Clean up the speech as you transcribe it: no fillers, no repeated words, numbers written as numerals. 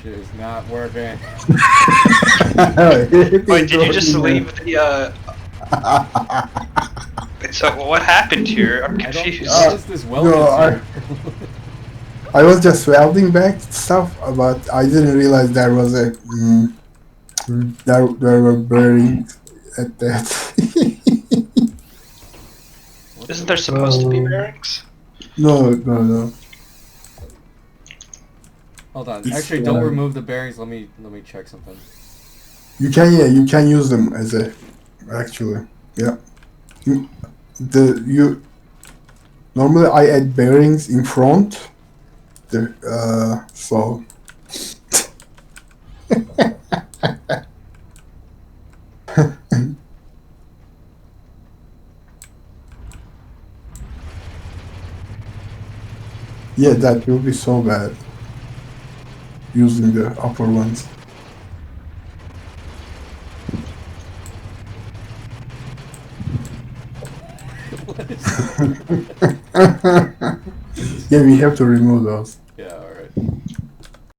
Shit is not working. Wait, did you just leave the, So what happened here? I'm I don't. confused. What is this weld No, insert? I was just welding back stuff, but I didn't realize there was a there were bearings at that. Isn't there supposed to be bearings? No. Hold on. It's, Actually, don't remove the bearings. Let me check something. you can use them as a actually, yeah. You normally I add bearings in front. So yeah, that will be so bad using the upper ones. What is Yeah, we have to remove those. Yeah. All